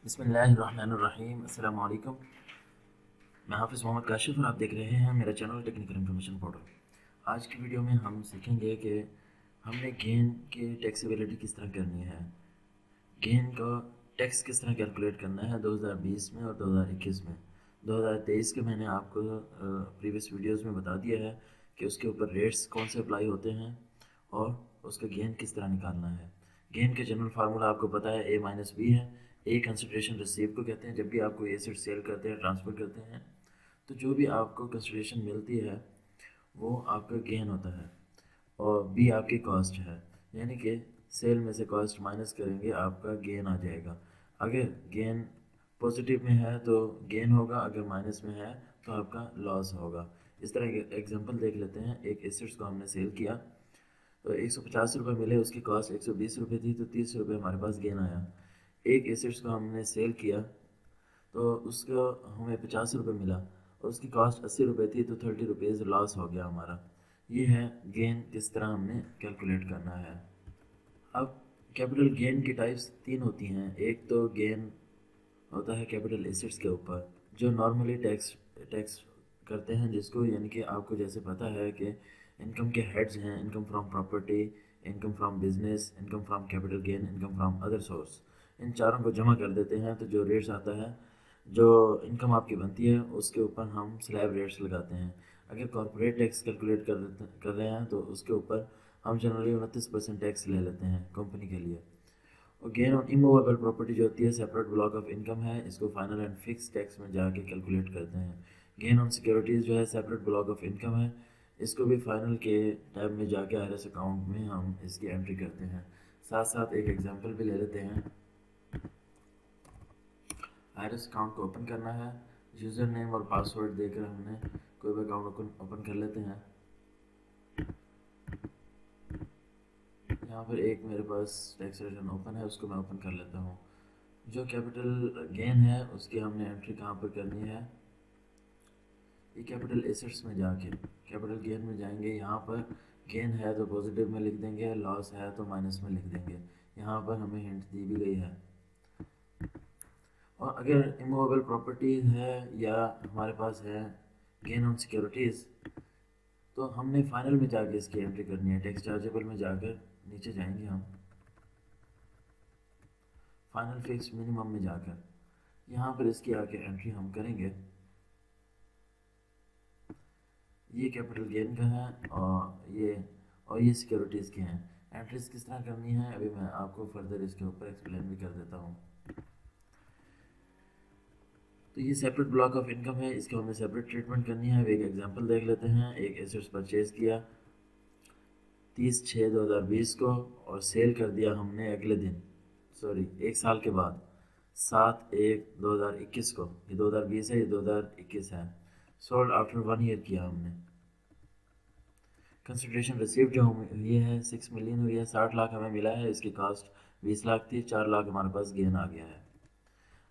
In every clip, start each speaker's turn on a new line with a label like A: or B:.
A: बिस्मिल्लाहिर्रहमानिर्रहीम। अस्सलाम वालेकुम। मैं हाफ़िज़ मोहम्मद काशिफ़ और आप देख रहे हैं मेरा चैनल टेक्निकल इन्फॉर्मेशन पोर्टल। आज की वीडियो में हम सीखेंगे कि हमने गेन की टैक्सेबिलिटी किस तरह करनी है, गेन का टैक्स किस तरह कैलकुलेट करना है 2020 में और 2021 में। 2023 के मैंने आपको प्रीवियस वीडियोस में बता दिया है कि उसके ऊपर रेट्स कौन से अप्लाई होते हैं और उसका गेन किस तरह निकालना है। गेन का जनरल फार्मूला आपको पता है, ए माइनस बी है। ए कंसिडरेशन रिसीव को कहते हैं। जब भी आप कोई एसेट सेल करते हैं, ट्रांसफ़र करते हैं, तो जो भी आपको कंसिडरेशन मिलती है वो आपका गेन होता है और बी आपकी कॉस्ट है, यानी कि सेल में से कॉस्ट माइनस करेंगे आपका गेन आ जाएगा। अगर गेन पॉजिटिव में है तो गेन होगा, अगर माइनस में है तो आपका लॉस होगा। इस तरह के एग्जांपल देख लेते हैं। एक एसेट्स को हमने सेल किया तो 150 रुपये मिले, उसकी कॉस्ट 120 रुपये थी, तो 30 रुपये हमारे पास गेन आया। एक एसेट्स को हमने सेल किया तो उसका हमें 50 रुपये मिला और उसकी कॉस्ट 80 रुपये थी, तो 30 रुपीज़ लॉस हो गया हमारा। ये है गेन किस तरह हमने कैलकुलेट करना है। अब कैपिटल गेन की टाइप्स तीन होती हैं। एक तो गेन होता है कैपिटल एसेट्स के ऊपर, जो नॉर्मली टैक्स टैक्स करते हैं जिसको, यानी कि आपको जैसे पता है कि इनकम के हेड्स हैं: income from property, income from business, income from capital gain, income from other source. इन चारों को जमा कर देते हैं तो जो रेट्स आता है, जो इनकम आपकी बनती है, उसके ऊपर हम स्लैब रेट्स लगाते हैं। अगर कॉर्पोरेट टैक्स कैलकुलेट कर रहे हैं तो उसके ऊपर हम जनरली 29% टैक्स ले लेते हैं कंपनी के लिए। और गेन ऑन इमूवेबल प्रॉपर्टी जो होती है, सेपरेट ब्लॉक ऑफ इनकम है, इसको फाइनल एंड फिक्स टैक्स में जाके कैलकुलेट करते हैं। गेन ऑन सिक्योरिटीज़ जो है, सेपरेट ब्लॉक ऑफ इनकम है, इसको भी फाइनल के टैब में जाके आईआरएस अकाउंट में हम इसकी एंट्री करते हैं। साथ साथ एक एग्जांपल भी ले लेते हैं। आईआरएस अकाउंट को ओपन करना है, यूज़र नेम और पासवर्ड देकर हमने कोई भी अकाउंट ओपन कर लेते हैं। यहाँ पर एक मेरे पास टैक्स रिटर्न ओपन है, उसको मैं ओपन कर लेता हूँ। जो कैपिटल गेन है उसकी हमने एंट्री कहाँ पर करनी है, ये कैपिटल एसेट्स में जाके कैपिटल गेन में जाएंगे। यहाँ पर गेन है तो पॉजिटिव में लिख देंगे, लॉस है तो माइनस में लिख देंगे। यहाँ पर हमें हिंट दी भी गई है। और अगर इमूवेबल प्रॉपर्टीज है या हमारे पास है गेन ऑन सिक्योरिटीज़, तो हमने फाइनल में जाके इसकी एंट्री करनी है। टैक्स चार्जेबल में जाकर नीचे जाएंगे हम, फाइनल फिक्स मिनिमम में जाकर यहाँ पर इसकी आके एंट्री हम करेंगे। ये कैपिटल गेन का है और ये सिक्योरिटीज़ के हैं। एंट्रीज किस तरह करनी है अभी मैं आपको फर्दर इसके ऊपर एक्सप्लेन भी कर देता हूँ। तो ये सेपरेट ब्लॉक ऑफ इनकम है, इसको हमें सेपरेट ट्रीटमेंट करनी है। अब एक एग्जांपल देख लेते हैं। एक एसेट्स परचेज किया 30/6/2020 को और सेल कर दिया हमने अगले दिन, सॉरी एक साल के बाद, 7/1/2021 को। ये 2020 है, ये 2021 है। सोल्ड आफ्टर 1 ईयर किया हमने। कंसिडरेशन रिसीव जो हुई है 6 मिलियन हुई है, 60 लाख हमें मिला है, इसकी कास्ट 20 लाख थी, 4 लाख हमारे पास गेन आ गया है।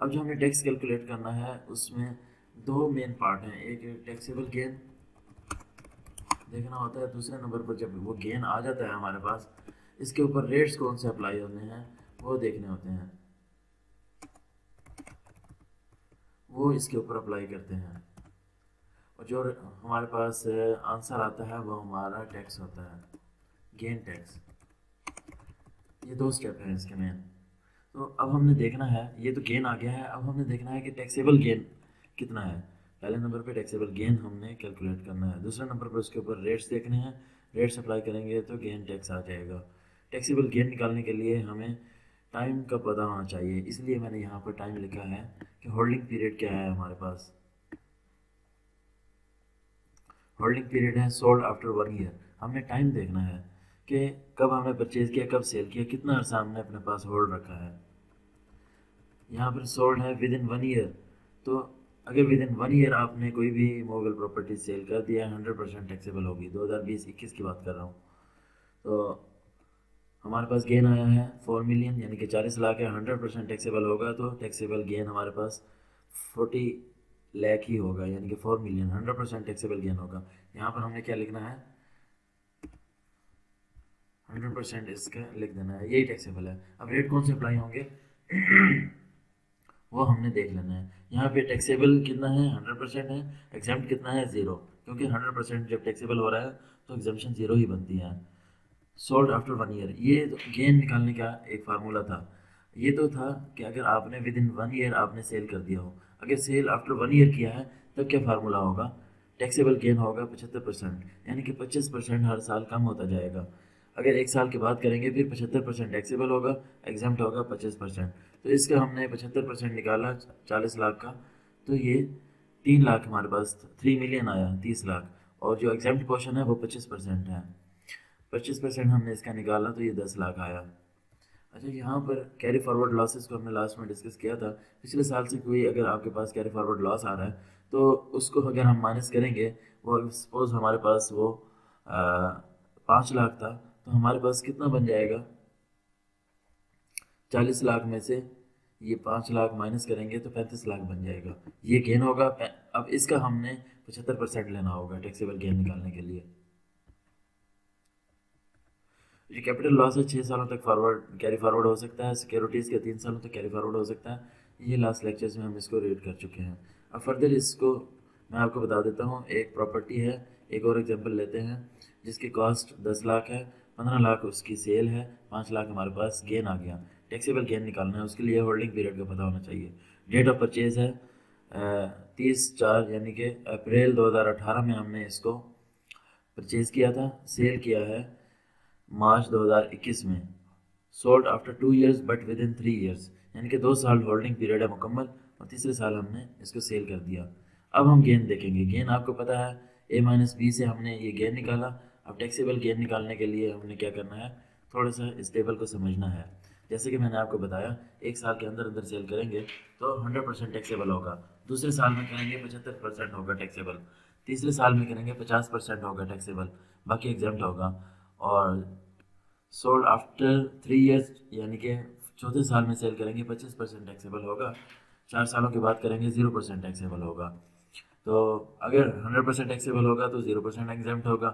A: अब जो हमें टैक्स कैलकुलेट करना है उसमें दो मेन पार्ट हैं। एक टैक्सेबल गेन देखना होता है, दूसरे नंबर पर जब वो गेन आ जाता है हमारे पास, इसके ऊपर रेट्स कौन से अप्लाई होने हैं वो देखने होते हैं, वो इसके ऊपर अप्लाई करते हैं। और जो हमारे पास आंसर आता है वो हमारा टैक्स होता है, गेन टैक्स। ये दो स्टेप हैं इसके मेन। तो अब हमने देखना है, ये तो गेन आ गया है, अब हमने देखना है कि टैक्सेबल गेन कितना है। पहले नंबर पे टैक्सेबल गेन हमने कैलकुलेट करना है, दूसरे नंबर पर उसके ऊपर रेट्स देखने हैं। रेट्स अप्लाई करेंगे तो गेन टैक्स आ जाएगा। टैक्सेबल गेन निकालने के लिए हमें टाइम का पता होना चाहिए, इसलिए मैंने यहाँ पर टाइम लिखा है कि होल्डिंग पीरियड क्या है हमारे पास। होल्डिंग पीरियड है सोल्ड आफ्टर 1 ईयर। हमने टाइम देखना है कि कब हमने परचेज किया, कब सेल किया, कितना अर्सा हमने अपने पास होल्ड रखा है। यहाँ पर सोल्ड है विद इन 1 ईयर, तो अगर विद इन 1 ईयर आपने कोई भी मूवेबल प्रॉपर्टी सेल कर दिया, 100% टैक्सेबल होगी। 2020-21 की बात कर रहा हूँ। तो हमारे पास गेन आया है 4 मिलियन, यानी कि 40 लाख है। 100% टैक्सेबल होगा तो टैक्सेबल गेन हमारे पास 40 लाख ही होगा, यानी कि 4 मिलियन 100% टैक्सेबल गेन होगा। यहाँ पर हमने क्या लिखना है, 100% इसका लिख देना है, यही टैक्सेबल है। अब रेट कौन से अप्लाई होंगे वो हमने देख लेना है। यहाँ पे टैक्सेबल कितना है, 100% है, एग्जाम्प्ट कितना है, 0, क्योंकि 100% जब टैक्सेबल हो रहा है तो एग्जाम्पशन 0 ही बनती है। सोल्ड आफ्टर 1 ईयर, ये गेन निकालने का एक फार्मूला था। ये तो था कि अगर आपने विद इन 1 ईयर आपने सेल कर दिया हो, अगर सेल आफ्टर 1 ईयर किया है तब क्या फार्मूला होगा, टैक्सेबल गेन होगा 75%, यानी कि 25% हर साल कम होता जाएगा। अगर एक साल के बाद करेंगे फिर 75% टैक्सेबल होगा, एग्जाम्प्ट होगा 25%। तो इसका हमने 75% निकाला 40 लाख का, तो ये 3 लाख हमारे पास, 3 मिलियन आया, 30 लाख। और जो एग्जाम्प्ट पोर्शन है वो 25% है, 25% हमने इसका निकाला तो ये 10 लाख आया। अच्छा, यहाँ पर कैरी फॉरवर्ड लॉसेस को हमने लास्ट में डिस्कस किया था। पिछले साल से कोई अगर आपके पास कैरी फॉरवर्ड लॉस आ रहा है तो उसको अगर हम माइनस करेंगे, वो सपोज हमारे पास वो 5 लाख था, तो हमारे पास कितना बन जाएगा, 40 लाख में से ये 5 लाख माइनस करेंगे तो 35 लाख बन जाएगा, ये गेन होगा। अब इसका हमने 75% लेना होगा टैक्सेबल गेन निकालने के लिए। जो कैपिटल लॉस है 6 सालों तक फॉरवर्ड कैरी फॉरवर्ड हो सकता है, सिक्योरिटीज़ के 3 सालों तक कैरी फॉरवर्ड हो सकता है। ये लास्ट लेक्चर्स में हम इसको रीड कर चुके हैं। अब फर्दर इसको मैं आपको बता देता हूँ। एक प्रॉपर्टी है, एक और एग्जांपल लेते हैं जिसकी कॉस्ट 10 लाख है, 15 लाख उसकी सेल है, 5 लाख हमारे पास गेन आ गया। टैक्सेबल गेन निकालना है, उसके लिए होल्डिंग पीरियड का पता होना चाहिए। डेट ऑफ परचेज है 30/4 यानी कि अप्रैल 2018 में हमने इसको परचेज़ किया था। सेल किया है मार्च 2021 में। Sold after 2 years but with in 3 years, यानी कि 2 साल होल्डिंग पीरियड है मुकम्मल, और तीसरे साल हमने इसको सेल कर दिया। अब हम गेन देखेंगे। गेन आपको पता है A-B से हमने ये गेन निकाला। अब टैक्सेबल गेन निकालने के लिए हमने क्या करना है, थोड़ा सा इस टेबल को समझना है। जैसे कि मैंने आपको बताया, एक साल के अंदर अंदर सेल करेंगे तो 100% टैक्सेबल होगा, दूसरे साल में करेंगे 75% होगा टैक्सेबल, तीसरे साल में करेंगे 50% होगा टैक्सेबल, बाकी एग्जाम्प्ट होगा। और सोल्ड आफ्टर 3 ईयर्स यानी कि चौथे साल में सेल करेंगे 25% टैक्सेबल होगा, 4 सालों के बाद करेंगे 0% टैक्सेबल होगा। तो अगर 100% टैक्सेबल होगा तो 0% एग्जाम्प्ट होगा,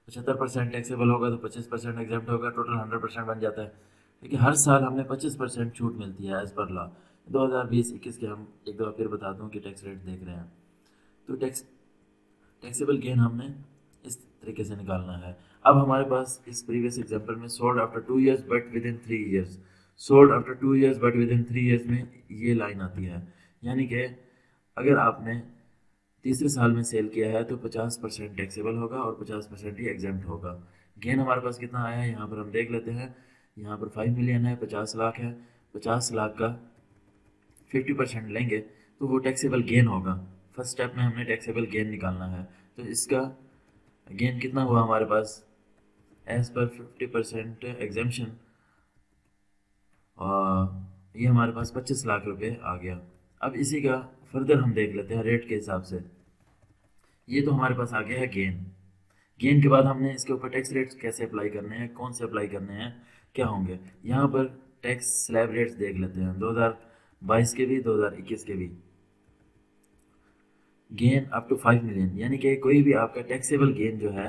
A: 75% टैक्सेबल होगा तो 25% एग्जाम्प्ट होगा, टोटल 100% बन जाता है। लेकिन हर साल हमें 25% छूट मिलती है एज पर लॉ। 2020-21 के हम एक दफ़ा फिर बता दूं कि टैक्स रेट देख रहे हैं। तो टैक्सेबल गेन हमने इस तरीके से निकालना है। अब हमारे पास इस प्रीवियस एग्जांपल में sold after 2 years but with in 3 years, sold after 2 years but with in 3 years में ये लाइन आती है, यानी कि अगर आपने तीसरे साल में सेल किया है तो 50% टैक्सेबल होगा और 50% ही एग्जाम्प्ट होगा। गेन हमारे पास कितना आया है यहाँ पर हम देख लेते हैं। यहाँ पर 5 मिलियन है, 50 लाख है, 50 लाख का 50% लेंगे तो वो टैक्सेबल गेन होगा। फर्स्ट स्टेप में हमने टैक्सेबल गेन निकालना है, तो इसका गेन कितना हुआ हमारे पास, एज पर 50% एग्जाम्पशन, और ये हमारे पास 25 लाख रुपए आ गया। अब इसी का फर्दर हम देख लेते हैं रेट के हिसाब से। ये तो हमारे पास आ गया है गेन। गेन के बाद हमने इसके ऊपर टैक्स रेट्स कैसे अप्लाई करने हैं, कौन से अप्लाई करने हैं, क्या होंगे। यहाँ पर टैक्स स्लैब रेट्स देख लेते हैं, 2022 के भी 2021 के भी। गेन अप टू 5 मिलियन, यानी कि कोई भी आपका टैक्सेबल गेन जो है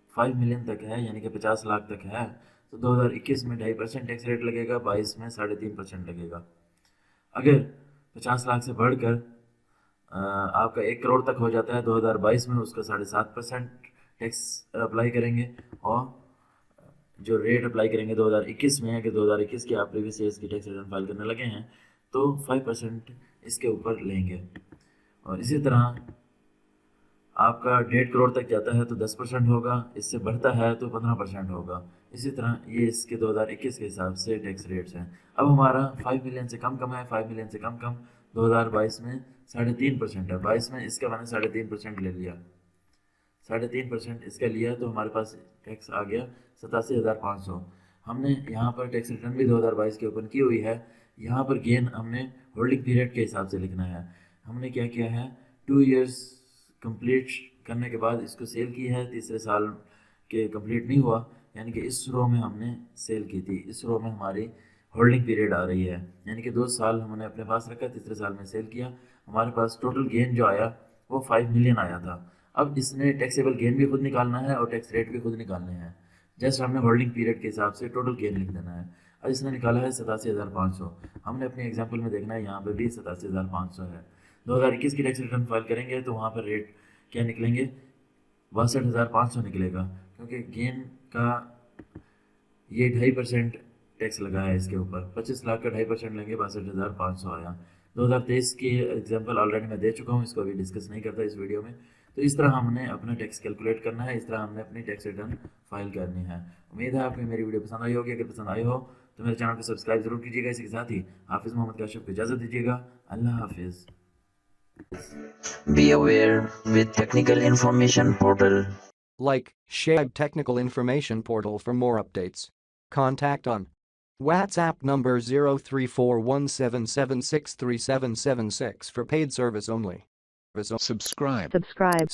A: 5 मिलियन तक है, यानी कि 50 लाख तक है, तो 2021 में 2.5% टैक्स रेट लगेगा, 22 में 3.5% लगेगा। अगर 50 लाख से बढ़कर आपका 1 करोड़ तक हो जाता है 2022 में, उसका 7.5% टैक्स अप्लाई करेंगे। और जो रेट अप्लाई करेंगे 2021 में है कि 2021 की आप प्रीवियस ईयर्स की टैक्स रिटर्न फाइल करने लगे हैं तो 5% इसके ऊपर लेंगे। और इसी तरह आपका 1.5 करोड़ तक जाता है तो 10% होगा, इससे बढ़ता है तो 15% होगा। इसी तरह ये इसके 2021 के हिसाब से टैक्स रेट्स हैं। अब हमारा 5 मिलियन से कम है, 5 मिलियन से कम 2022 में 3.5% है, 22 में इसका मैंने 3.5% ले लिया, 3.5% इसका लिया तो हमारे पास टैक्स आ गया 87,500। हमने यहाँ पर टैक्स रिटर्न भी 2022 के ओपन की हुई है। यहाँ पर गेन हमने होल्डिंग पीरियड के हिसाब से लिखना है। हमने क्या किया है, 2 ईयर्स कंप्लीट करने के बाद इसको सेल की है, तीसरे साल के कंप्लीट नहीं हुआ, यानी कि इस रो में हमने सेल की थी, इस रो में हमारी होल्डिंग पीरियड आ रही है, यानी कि 2 साल हमने अपने पास रखा, तीसरे साल में सेल किया। हमारे पास टोटल गेन जो आया वो 5 मिलियन आया था। अब इसने टैक्सेबल गेन भी खुद निकालना है और टैक्स रेट भी खुद निकालने हैं। जस्ट हमने होल्डिंग पीरियड के हिसाब से टोटल गेन लिख देना है। और इसने निकाला है 87,500। हमने अपने एग्जाम्पल में देखना है, यहाँ पे भी 87,500 है। 2021 की टैक्स रिटर्न फाइल करेंगे तो वहाँ पर रेट क्या निकलेंगे, 62,500 निकलेगा, क्योंकि गेन का ये 2.5% टैक्स लगा है इसके ऊपर। 25 लाख का 2.5% लेंगे, 62,500 आया। 2023 की एग्जाम्पल ऑलरेडी मैं दे चुका हूँ, इसको अभी डिस्कस नहीं करता इस वीडियो में। तो इस तरह हमने अपना टैक्स कैलकुलेट करना है, इस तरह हमने अपनी टैक्स रिटर्न फाइल करनी है। उम्मीद है आपको मेरी वीडियो पसंद आई होगी। अगर पसंद आई हो तो मेरे चैनल को सब्सक्राइब जरूर कीजिएगा। इसी के साथ ही हाफिज़ मोहम्मद काशिफ को इजाज़त दीजिएगा। अल्लाह हाफिज़।
B: Be aware with Technical Information Portal.
C: Like, share Technical Information Portal for more updates. Contact on WhatsApp number 034177637776 for paid service only.
D: Subscribe.
C: Subscribe.